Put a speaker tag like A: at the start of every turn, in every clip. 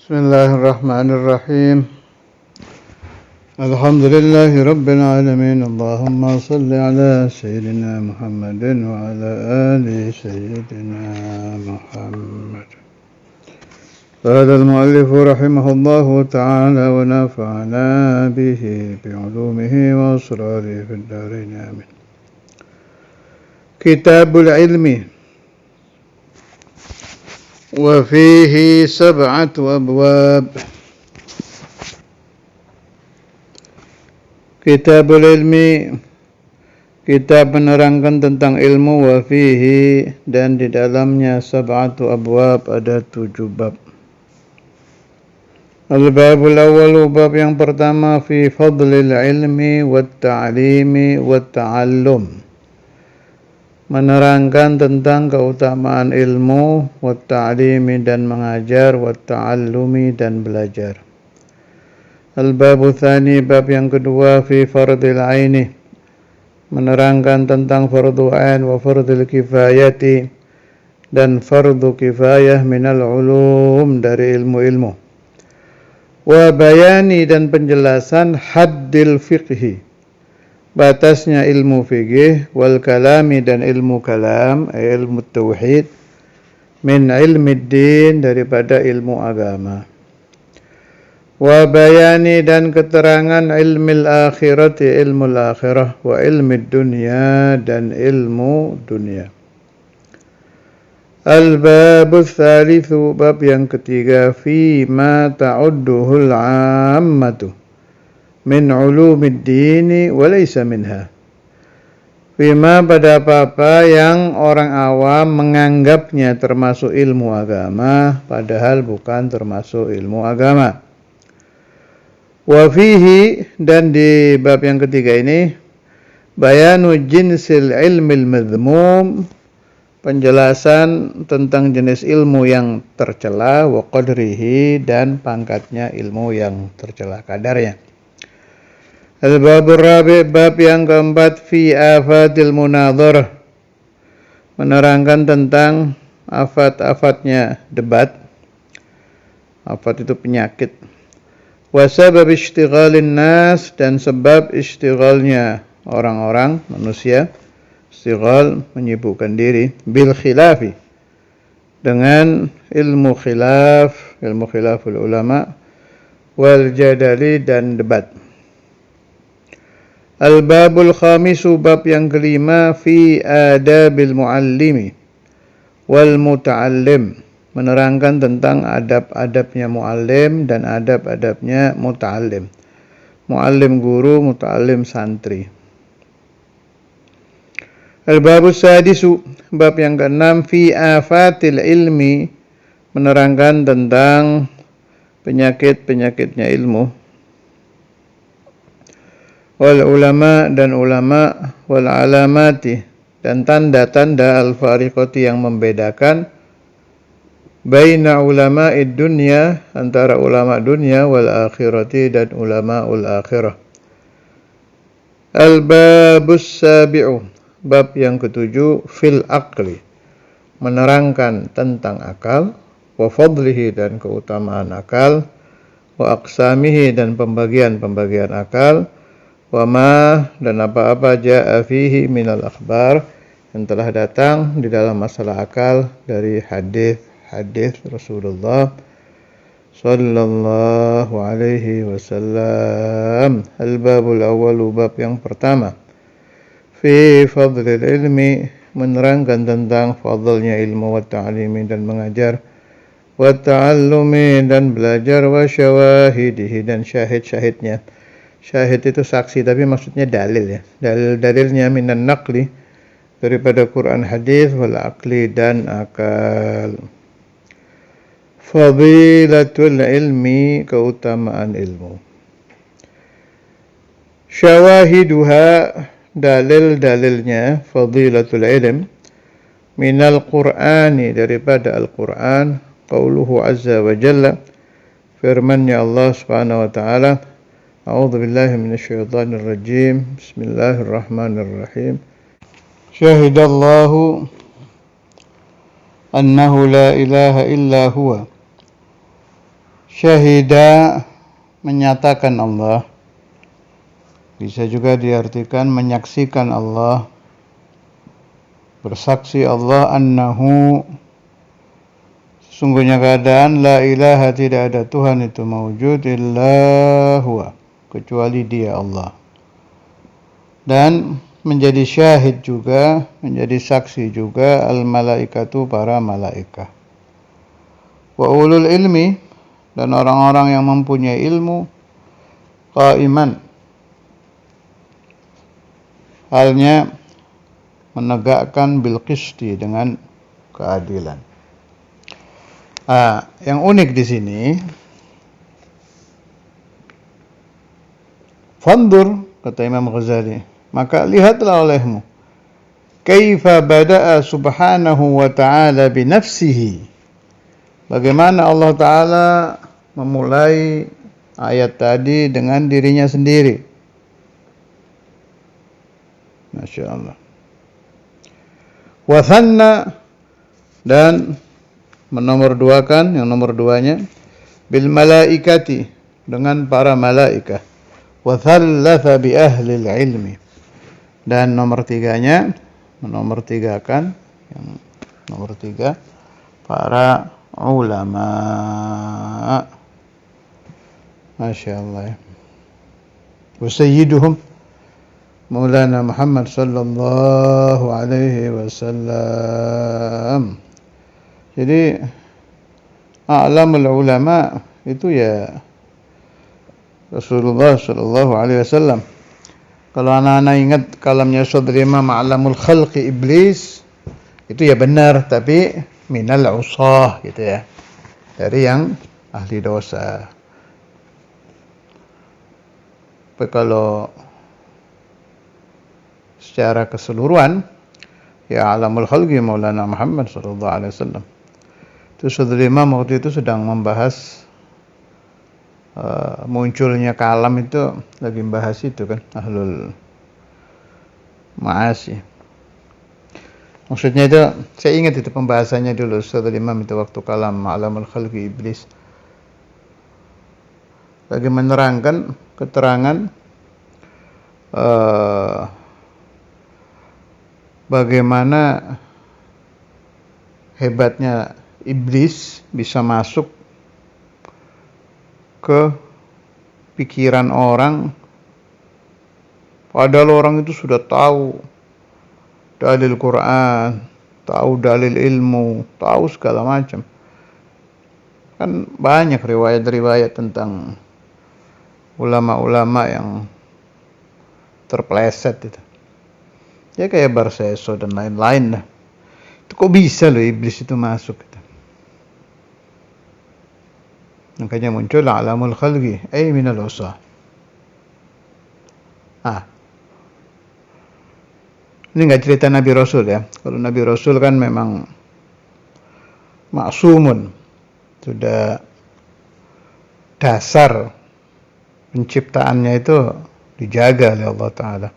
A: بسم الله الرحمن الرحيم الحمد لله رب العالمين اللهم صل على سيدنا محمد وعلى آل سيدنا محمد. قال المؤلف رحمه الله تعالى ونفعنا به بعلومه وأسراره في الدارين آمين. كتاب العلم وفيه 7 أبواب. Kitabul ilmi, kitab menerangkan tentang ilmu, wa fihi, dan di dalamnya 7 abwab, ada 7 bab. Al-babul awal, bab yang pertama, fi fadlil ilmi wat ta'limi wat ta'allum, menerangkan tentang keutamaan ilmu, wat ta'limi, dan mengajar, wat ta'allumi, dan belajar. Al-babu tsani, bab yang kedua, fi fardil aini, menerangkan tentang fardu ain wa fardil kifayati, dan fardu kifayah minal ulum, dari ilmu-ilmu. Wa bayani, dan penjelasan haddil fiqhi, batasnya ilmu fikih, wal kalami, dan ilmu kalam, ilmu tauhid, min ilmi din, daripada ilmu agama. Wa bayani, dan keterangan ilmil akhirati, ilmu akhirah, wa ilmi dunya, dan ilmu dunia. Al-babu tsalitsu, bab yang ketiga, fi ma ta'udduhul 'ammatu min ulumid dini wa laysa minha, fima, pada apa-apa yang orang awam menganggapnya termasuk ilmu agama, padahal bukan termasuk ilmu agama. Wa fihi, dan di bab yang ketiga ini, bayanu jinsil ilmil madhmum, penjelasan tentang jenis ilmu yang tercela, wa qadrihi, dan pangkatnya ilmu yang tercela, kadarnya. Al-babur rabi', bab yang keempat, fi afatil munadharah, menerangkan tentang afat-afatnya debat. Afat itu penyakit. Wa sabab ishtighalin nas, dan sebab ishtighalnya orang-orang, manusia. Ishtighal, menyibukkan diri, bil khilafi, dengan ilmu khilaful ulama, wal jadali, dan debat. Al-babul khamisu, bab yang kelima, fi adabil muallimi wal muta'allim, menerangkan tentang adab-adabnya muallim dan adab-adabnya muta'allim. Muallim guru, muta'allim santri. Al-babus sadisu, bab yang keenam, fi afatil ilmi, menerangkan tentang penyakit-penyakitnya ilmu. Wal ulama, dan ulama, wal alamati, dan tanda-tanda al-fariqati, yang membedakan baina ulama'id dunya, antara ulama dunia, wal akhirati, dan ulama'ul akhirah. Al-babus sabi'u, bab yang ketujuh, fil aqli, menerangkan tentang akal, wa fadlihi, dan keutamaan akal, wa aqsamihi, dan pembagian-pembagian akal, wa ma, dan apa-apa ja'a fihi minal akhbar, yang telah datang di dalam masalah akal dari hadis Rasulullah sallallahu alaihi wasallam. Al-babul awwalu, bab yang pertama, fi fadlil ilmi, menerangkan tentang fadlnya ilmu, wa ta'limi, dan mengajar, wa ta'allumi, dan belajar, wa syawahidihi, dan syahid-syahidnya. Syahid itu saksi, tapi maksudnya dalil, ya. Dalil-dalilnya minan naqli, daripada Quran hadis, wal aqli, dan akal. Fadilatul ilmi, keutamaan ilmu. Syawahiduha, dalil-dalilnya fadilatul ilm, minal qur'ani, daripada Al-Quran, qauluhu azza wa jalla, firmannya Allah subhanahu wa ta'ala, a'udzu billahi minasyaitonir rajim, bismillahirrahmanirrahim, syahidallahu annahu la ilaha illa huwa Syahida menyatakan Allah, bisa juga diartikan menyaksikan Allah, bersaksi Allah annahu, sesungguhnya keadaan la ilaha, tidak ada Tuhan itu mawjud illa huwa, kecuali Dia Allah. Dan menjadi syahid juga, menjadi saksi juga al malaikatu, para malaikat. Wa ulul ilmi, dan orang-orang yang mempunyai ilmu, qaiman, halnya menegakkan bil qisti, dengan keadilan. Yang unik di sini, fandur, kata Imam Ghazali, maka lihatlah olehmu, kaifa bada'a subhanahu wa ta'ala binafsihi, bagaimana Allah Ta'ala memulai ayat tadi dengan dirinya sendiri. Masya Allah. Wa thanna, dan menomorduakan, yang nomor duanya, bil malaikati, dengan para malaikat. Wa thallatha bi ahli ilmi, dan nomor tiganya, menomortigakan, yang nomor tiga, para ulama. Masya Allah. Wa sayyiduhum Maulana Muhammad sallallahu alaihi wasallam. Jadi a'lamul ulama itu ya Rasulullah sallallahu alaihi wasallam. Kalau anak-anak ingat kalamnya Saudara Imam A'lamul Khalqi Iblis, itu ya benar, tapi minal usah gitu ya, dari yang ahli dosa. Tapi kalau secara keseluruhan, ya A'lamul Khalqi Maulana Muhammad sallallahu alaihi wasallam. Itu Saudara Imam waktu itu sedang membahas munculnya kalam, itu lagi membahas itu kan, ahlul ma'asi. Maksudnya itu, saya ingat itu pembahasannya dulu Saudara Imam itu waktu kalam A'lamul Khalqi Iblis, lagi menerangkan keterangan bagaimana hebatnya iblis bisa masuk ke pikiran orang, padahal orang itu sudah tahu dalil Quran, tahu dalil ilmu, tahu segala macam. Kan banyak riwayat-riwayat tentang ulama-ulama yang terpeleset itu. Ya kayak Barseso dan lain-lain lah. Itu kok bisa loh iblis itu masuk gitu. Makanya muncul A'lamul Khalqi ay minal usah. Ini enggak cerita Nabi Rasul ya. Kalau Nabi Rasul kan memang maksumun. Sudah dasar penciptaannya itu dijaga oleh Allah Ta'ala.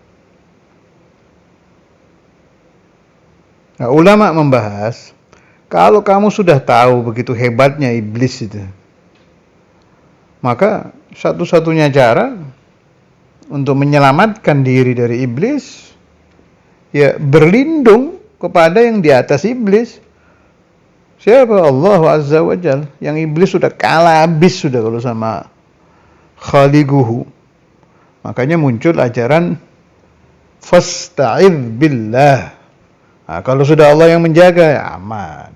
A: Nah, ulama membahas, kalau kamu sudah tahu begitu hebatnya iblis itu, maka satu-satunya cara untuk menyelamatkan diri dari iblis, ya berlindung kepada yang di atas iblis. Siapa? Allah Azza wa Jal. Yang iblis sudah kalah habis sudah kalau sama khaliquhu. Makanya muncul ajaran fasta'idz billah. Nah, kalau sudah Allah yang menjaga, ya aman.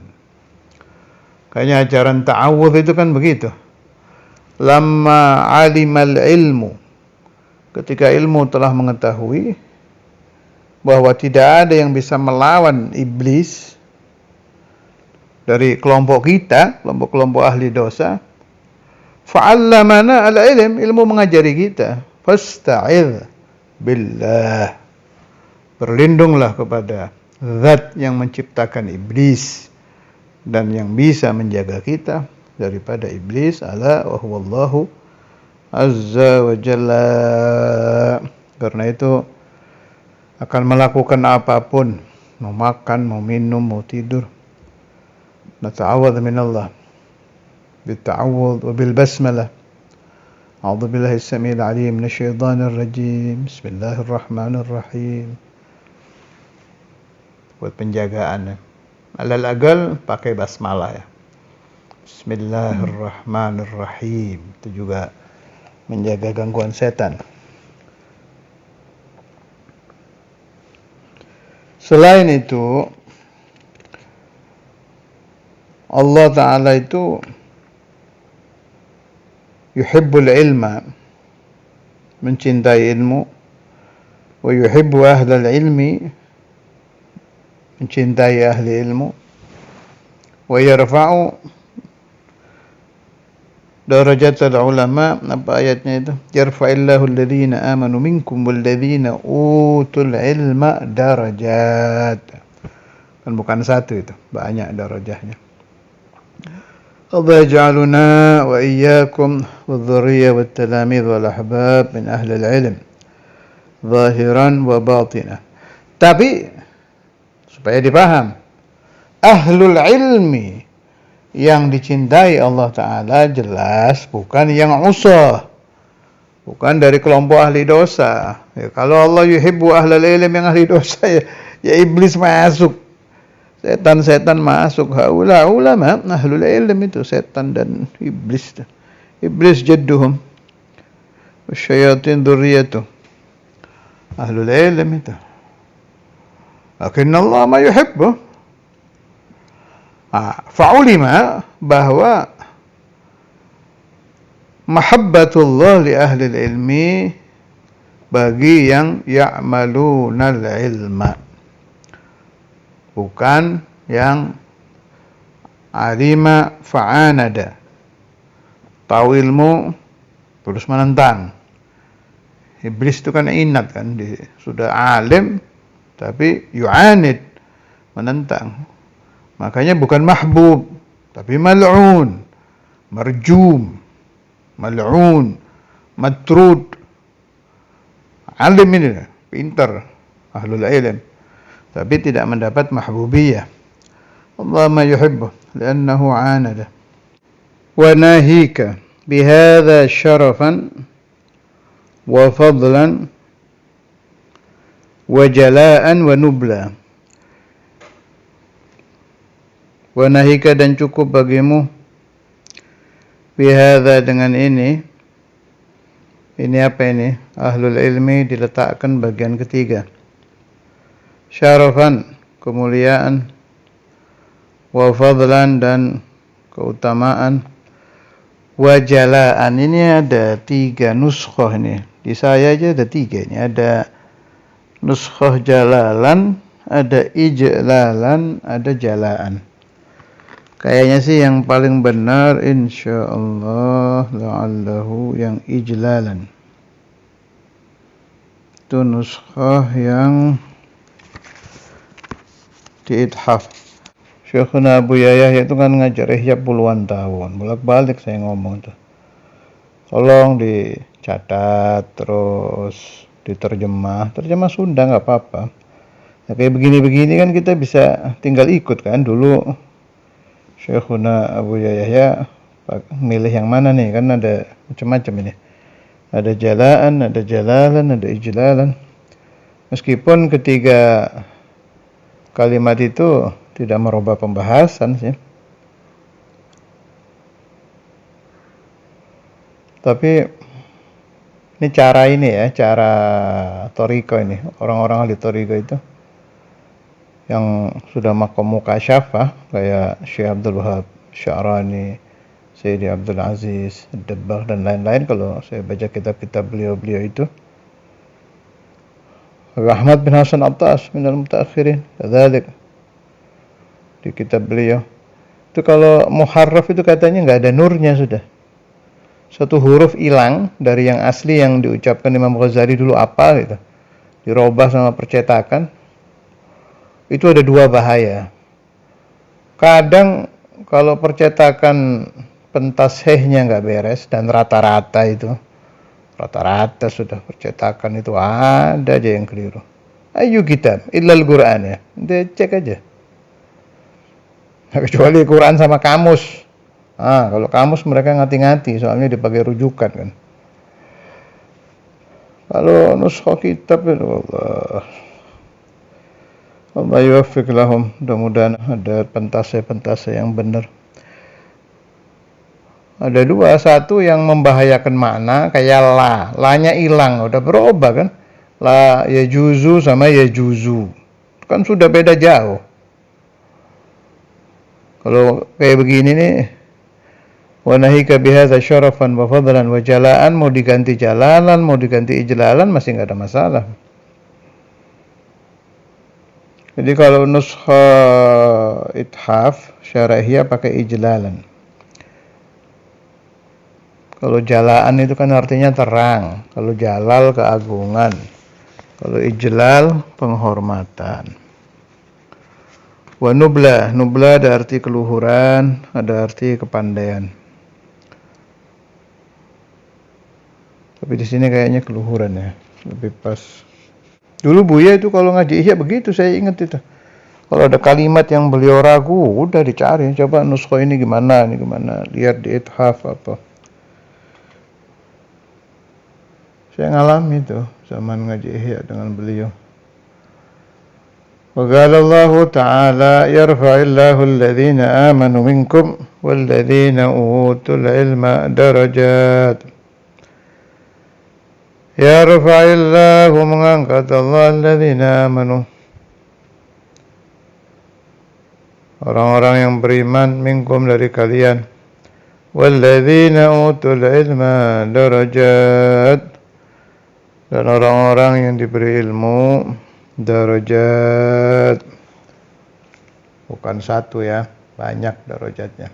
A: Kayaknya ajaran ta'awudz itu kan begitu. Lamma alimal ilmu, ketika ilmu telah mengetahui bahwa tidak ada yang bisa melawan iblis dari kelompok kita, kelompok-kelompok ahli dosa, fa'allamana al-ilm, ilmu mengajari kita, fasta'idz billah, berlindunglah kepada Zat yang menciptakan iblis dan yang bisa menjaga kita daripada iblis. Ala wa huwallahu azza wa jalla. Karena itu akan melakukan apapun, mau makan, mau minum, mau tidur, nata'awadz minallah, بالتعوذ وبالبسملة. أعوذ بالله السميع العليم من الشيطان الرجيم. بسم الله الرحمن الرحيم. Buat penjagaannya. Alal agal pakai basmalah ya. Bismillahirrahmanirrahim. Itu juga menjaga gangguan setan. Selain itu, Allah Ta'ala itu yuhibbul ilma, mencintai ilmu, wa yuhibbu ahlal ilmi, mencintai ahli ilmu, wa yarfa'u darajatul ulama. Apa ayatnya itu? Yarfa'illahu alladhina amanu minkum walladhina utul ilma darajat. Kan bukan satu itu, banyak darajahnya. Allah yaj'aluna wa iyyakum wadh-dhurriyyah wat-talamidh wal ahbab min ahli al-ilm zahiran wa batinah. Tapi supaya dipaham, ahlul ilmi yang dicintai Allah Ta'ala jelas bukan yang usah, bukan dari kelompok ahli dosa. Ya, kalau Allah yuhibbu ahlal ilm, yang ahli dosa ya iblis masuk, setan-setan masuk. Haula ulama ahlul ilm itu setan dan iblis. Iblis jadduhum wasyayatin dzurriyyatuh. Ahlul ilm itu. Lakin Allah ma yuhibbu. Fa'ulima bahwa mahabbatullah li ahli ilmi bagi yang ya'malunal ilma, bukan yang alima fa'anada, tahu ilmu terus menentang. Iblis itu kan inat kan, sudah alim tapi yu'anid, menentang. Makanya bukan mahbub, tapi mal'un, marjum, mal'un, matrud. Alim ini, pintar, ahlul ilm, tapi tidak mendapat mahbubiyah. Allah ma yuhibbu, liannahu anada. Wa nahika bihadha syarafan wa fadlan wa jala'an wa nubla. Wa nahika, dan cukup bagimu, bihadza, dengan ini apa ini? Ahlul ilmi diletakkan bagian ketiga. Syarafan, kemuliaan, wa fadlan, dan keutamaan, wa jalaan. Ini ada 3 nuskhah ini. Di saya aja ada 3 ini. Ada nuskhah jalalan, ada ijlalan, ada jalaan. Kayaknya sih yang paling benar insyaallah la'allahu yang ijlalan. Itu nuskhah yang di ithaf. Syekhuna Abu Yayah itu kan ngajar ihya puluhan tahun. Bolak-balik saya ngomong tuh. Tolong dicatat, terus diterjemah. Terjemah Sunda enggak apa-apa. Ya, kayak begini-begini kan kita bisa tinggal ikut kan. Dulu Syekhuna Abu Yahya milih yang mana nih, kan ada macam-macam ini. Ada jalaan, ada jalalan, ada ijlalan. Meskipun ketiga kalimat itu tidak merubah pembahasan sih. Tapi ini cara ini ya, cara Thariqah ini. Orang-orang ahli Thariqah itu yang sudah makom mukasyafah kayak Syekh Abdul Wahab Sya'rani, Sayyidi Abdul Aziz Ad-Dabbagh, dan lain-lain. Kalau saya baca kitab-kitab beliau-beliau itu, Ahmad bin Hasan Attas minal mutaakhirin, kadzalik di kitab beliau itu, kalau muharraf itu katanya nggak ada nurnya, sudah satu huruf hilang dari yang asli yang diucapkan Imam Ghazali dulu apa gitu, dirubah sama percetakan. Itu ada 2 bahaya. Kadang kalau percetakan pentas hehnya nggak beres, dan rata-rata sudah percetakan itu ada aja yang keliru. Ayu kitab illal Quran ya, dia cek aja. Kecuali Quran sama kamus, Kalau kamus mereka ngati-ngati, soalnya dipakai rujukan kan. Kalau nuskha kitab itu Allah yuwaffiq lahum, mudah-mudahan ada pentasai-pentasai yang benar. Ada dua, satu yang membahayakan makna kayak la-nya hilang, udah berubah kan. La ya juzu sama ya juzu. Kan sudah beda jauh. Kalau kayak begini nih, wa nahika bihadza syarafan wa fadlan wa jalaan, mau diganti jalalan, mau diganti ijlalan masih enggak ada masalah. Jadi kalau nuskha ithaf syarahiyah pakai ijlalan. Kalau jalaan itu kan artinya terang, kalau jalal keagungan, kalau ijlal penghormatan. Wa nubla ada arti keluhuran, ada arti kepandaian. Tapi di sini kayaknya keluhuran ya, lebih pas. Dulu Buya itu kalau ngaji ihya begitu, saya ingat itu. Kalau ada kalimat yang beliau ragu, udah dicari, coba nuskha ini gimana, lihat di ithaf apa. Saya ngalami itu zaman ngaji ihya dengan beliau. Wa qala Allah Ta'ala yarfa'illahu alladhina amanu minkum walladhina utul ilma darajat. Yarfa'illahu, mengangkat Allah alladhina amanu, orang-orang yang beriman, minkum dari kalian, walladzina utul ilma darajat, dan orang-orang yang diberi ilmu darajat. Bukan satu ya, banyak darajatnya.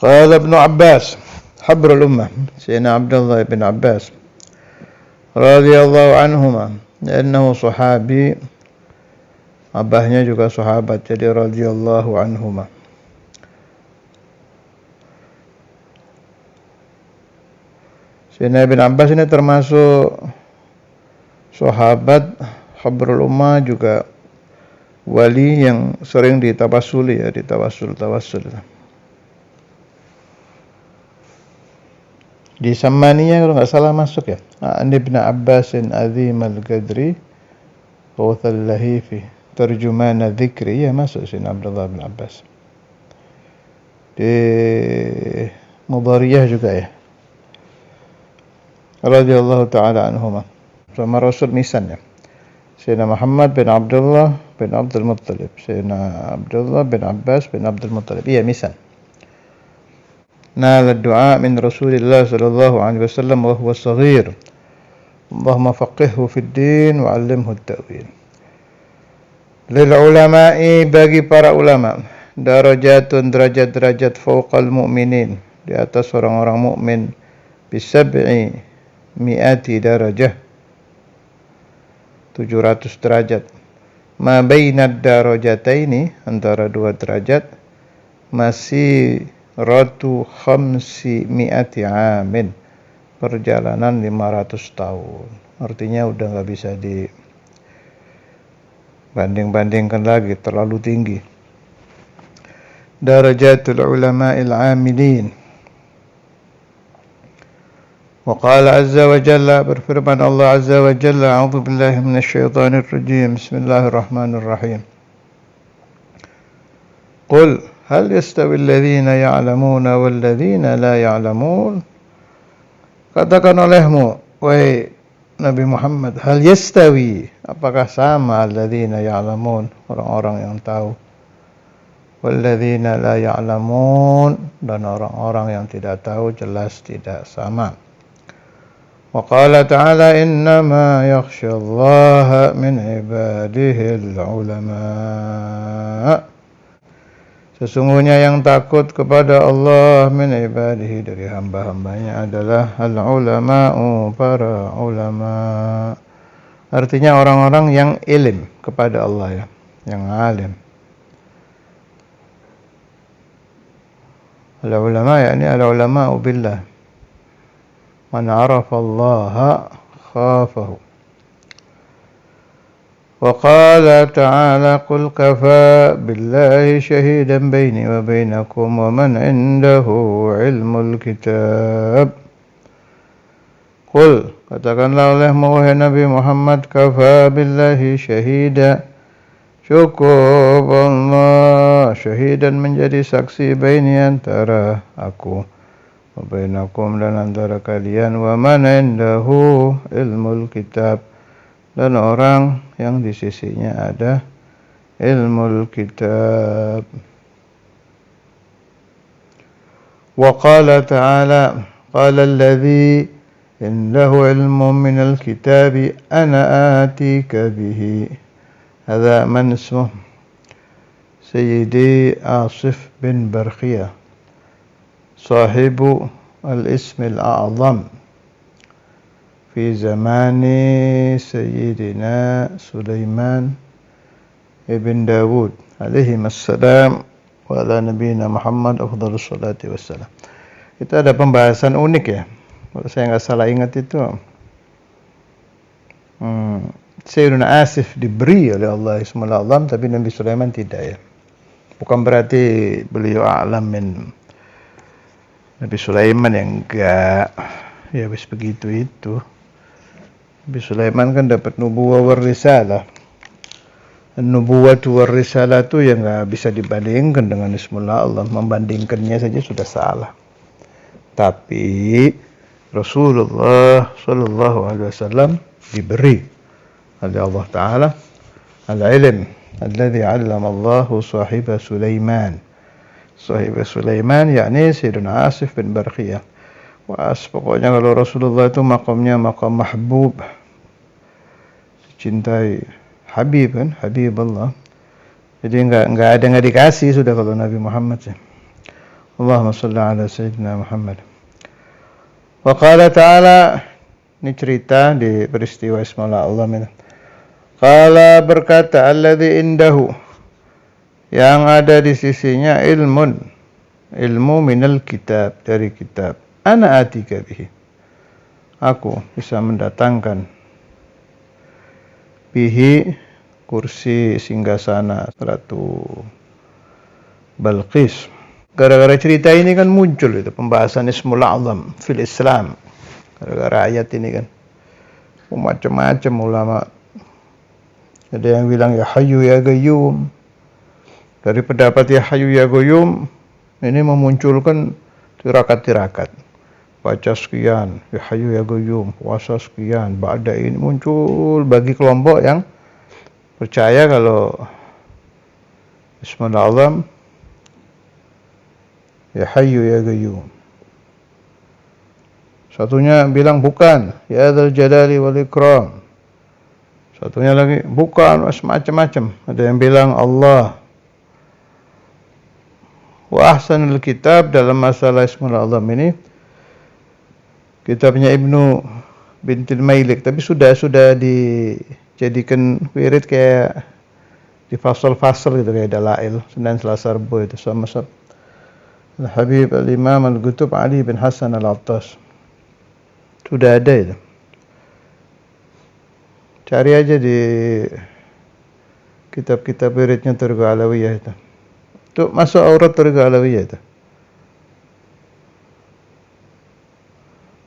A: Qala Ibnu Abbas, habrul ummah, Sayyidina Abdullah bin Abbas radhiyallahu anhuma, innahu sahabi, abahnya juga sahabat, jadi radhiyallahu anhuma. Sayyidina Ibn Abbas ini termasuk sahabat habrul ummah, juga wali yang sering ditawasuli ya, ditawassul. Di Samaniyah kalau nggak salah masuk ya. Ibn Abbasin azim al-Qadri Ghawthal Lahifi Tarjumana Dzikri, ya masuk Sayyidina Abdullah bin Abbas. Di Mudhariyah juga ya, radhiyallahu ta'ala anhuma. Sama Rasul misan ya, Sayyidina Muhammad bin Abdullah bin Abdul Muttalib, Sayyidina Abdullah bin Abbas bin Abdul Muttalib, iya misan. Nala du'a min Rasulillah sallallahu alaihi wasallam wa huwa saghir. Allahumma faqihhu fid din wa 'allimhu at-ta'wil. Lil ulama'i, bagi para ulama, darajatun, derajat-derajat fawqal mu'minin, di atas orang-orang mukmin, bisab'i mi'ati darajah, 700 derajat. Ma bainad darajataini, antara dua derajat, masih ratu khamsi mi'ati amin, perjalanan 500 tahun. Artinya udah nggak bisa dibanding-bandingkan lagi, terlalu tinggi. Darajatul ulama'il amilin. Wa qala azza wa jalla, berfirman Allah azza wa jalla, a'udzu billahi minasyaitonir rajim, bismillahirrahmanirrahim. Qul hal yastawi alladhina ya'lamuna walladhina la ya'lamun. Katakan olehmu, wahai Nabi Muhammad, hal yastawi, apakah sama alladhina ya'lamun, orang-orang yang tahu, walladhina la ya'lamun, dan orang-orang yang tidak tahu, jelas tidak sama. Wa qala ta'ala innama yakhshallaha min ibadihil ulama. Sesungguhnya yang takut kepada Allah min ibadihi, dari hamba-hambanya, adalah al-ulama'u, para ulama. Artinya orang-orang yang ilim kepada Allah ya, yang alim. Al-ulama yakni al-ulama'u billah. Man arafa Allah khafahu. وقال تعالى قل كفى بالله شهيدا بيني وبينكم ومن عنده علم الكتاب. Qul, katakanlah olehmu wahai Nabi Muhammad, kafa billahi syahida, cukup Allah syahidan menjadi saksi baini antara aku wa bainakum dan antara kalian, wa man indahu ilmul kitab dan orang yang di sisinya ada ilmul kitab. Wa qala ta'ala qala alladhi indahu ilmun minal kitabi ana atika bihi. Hadha man ismuh Sayyidi Asif bin Barkhiyah sahibu al-ism al-a'zam fi zamani Sayyidina Sulaiman ibn Dawud alaihi assalam wa ala nabiyina Muhammad afdhalus salati wassalam. Itu ada pembahasan unik ya. Kalau saya nggak salah ingat itu, Sayyidina Asif diberi oleh Allah Ismul A'zam, tapi Nabi Sulaiman tidak ya. Bukan berarti beliau a'lam min Nabi Sulaiman yang enggak. Ya wis begitu itu. Nabi Sulaiman kan dapat nubuwah war risalah. Nubuwatu war risalah itu yang nggak bisa dibandingkan dengan Ismul A'zam. Membandingkannya saja sudah salah. Tapi Rasulullah sallallahu alaihi wasallam diberi oleh Allah Ta'ala al-ilm alladhi 'allama Allahu sahiba Sulaiman. Sahiba Sulaiman yakni Sayyidina Asif bin Barkhiyah. Pokoknya kalau Rasulullah itu makamnya makam mahbub, dicintai, habib kan, habib Allah. Jadi enggak dikasih sudah kalau Nabi Muhammad sih. Allahumma shalli ala Sayyidina Muhammad. Wa qala ta'ala, ini cerita di peristiwa Ismul A'zam itu. Qala berkata alladzi indahu, yang ada di sisinya ilmu minal kitab, dari kitab. Ana atika bihi, aku bisa mendatangkan bihi, kursi singgasana Ratu Balqis. Gara-gara cerita ini kan muncul itu pembahasan Ismul A'zam fil Islam. Gara-gara ayat ini kan macam-macam ulama. Ada yang bilang ya Hayyu ya Qayyum. Dari pendapat ya Hayyu ya Qayyum ini memunculkan tirakat-tirakat. Baca sekian ya Hayyu ya Qayyum, puasa sekian, ba'da ini muncul bagi kelompok yang percaya kalau Ismul A'zam ya Hayyu ya Qayyum. Satunya bilang bukan, ya Dzal Jalali wal Ikram. Satunya lagi bukan, macam-macam. Ada yang bilang Allah. Wa ahsanul kitab dalam masalah Ismul A'zam ini kitabnya Ibnu Bintil Mailik, tapi sudah dijadikan wirid kayak di fasal-fasal gitu kayak dalail Senin Selasa Rabu itu sama Al-Habib Al-Imam Al-Qutub Ali bin Hasan Al-Attas. Sudah ada itu. Cari aja di kitab-kitab wiridnya Thariqah Alawiyah itu. Itu masuk aurat Thariqah Alawiyah itu.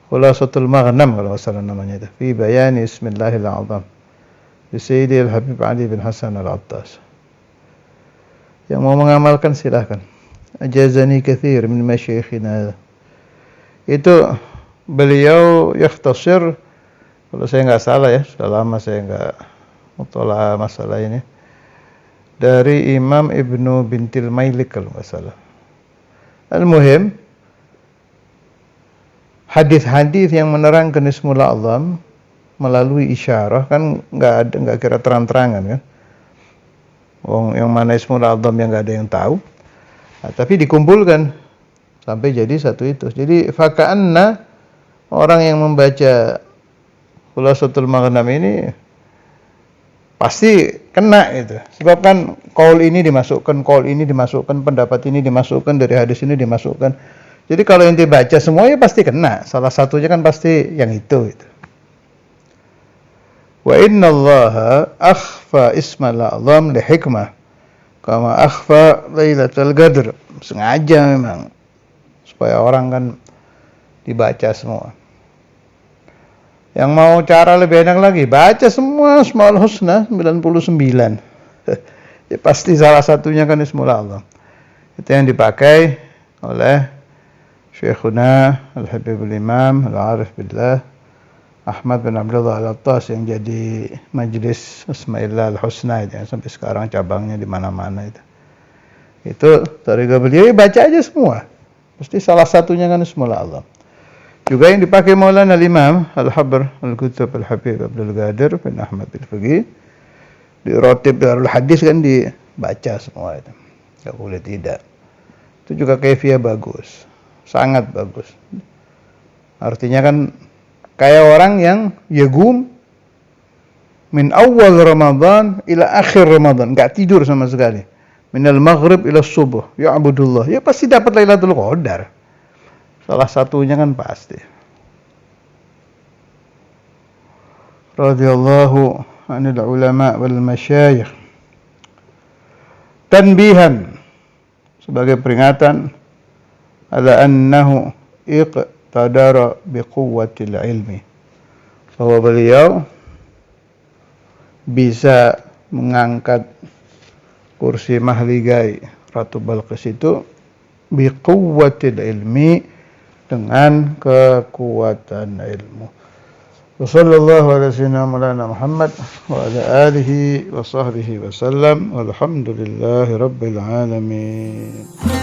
A: Khulasatul Maghnam kalau salah namanya itu. Fi bayani Ismillahil A'zam. Di Sayyidi Al-Habib Ali bin Hasan Al-Attas. Yang mau mengamalkan silahkan. Ajazani kathir min masyayikhina. Itu beliau yakhtasir, kalau saya nggak salah ya, sudah lama saya nggak mutola'ah masalah ini, dari Imam Ibnu Bintil Mailik kalau nggak salah. Al-Muhim, hadis-hadis yang menerangkan Ismul A'zam melalui isyarah kan nggak kira terang-terangan kan. Yang mana Ismul A'zam yang nggak ada yang tahu. Nah, tapi dikumpulkan sampai jadi satu itu. Jadi faka'anna orang yang membaca Khulasatul Maghnam ini pasti kena gitu. Sebab kan qaul ini dimasukkan, pendapat ini dimasukkan, dari hadis ini dimasukkan. Jadi kalau ente baca semuanya pasti kena. Salah satunya kan pasti yang itu. Wa inna Allaha akhfa ismal a'zam li hikmah kama akhfa Lailatul Qadr. Sengaja memang supaya orang kan dibaca semua. Yang mau cara lebih enak lagi, baca semua Asmaul Husna 99. Ya pasti salah satunya kan Ismul A'zam. Itu yang dipakai oleh Syekhuna Al-Habibul Imam Al-Arif Billah Ahmad bin Abdullah Al-Attas yang jadi majelis Asmaillah Al-Husna itu, yang sampai sekarang cabangnya di mana-mana itu. Itu tariqah beliau, baca aja semua. Pasti salah satunya kan Ismul A'zam. Juga yang dipakai Maulana Al-Imam Al-Habr Al-Kutub Al-Habib Abdul Qadir bin Ahmad Al-Faqih. Di Rotib Darul Hadis kan dibaca semua itu. Enggak boleh tidak. Itu juga kaifiah bagus. Sangat bagus. Artinya kan kayak orang yang yagum min awal Ramadan ila akhir Ramadan, enggak tidur sama sekali. Minal maghrib ila subuh, ya abudullah. Ya pasti dapat Lailatul Qadar. Salah satunya kan pasti. Radhiyallahu anil ulama wal masyayikh. Tanbihan, sebagai peringatan, ala annahu iqtadara biquwwatil ilmi, bahwa beliau bisa mengangkat kursi mahligai Ratu Balqis itu biquwwatil ilmi, dengan kekuatan ilmu. Wassallallahu ala sayyidina Maulana Muhammad wa ala alihi wa sahbihi wa sallam, walhamdulillahi rabbil alamin.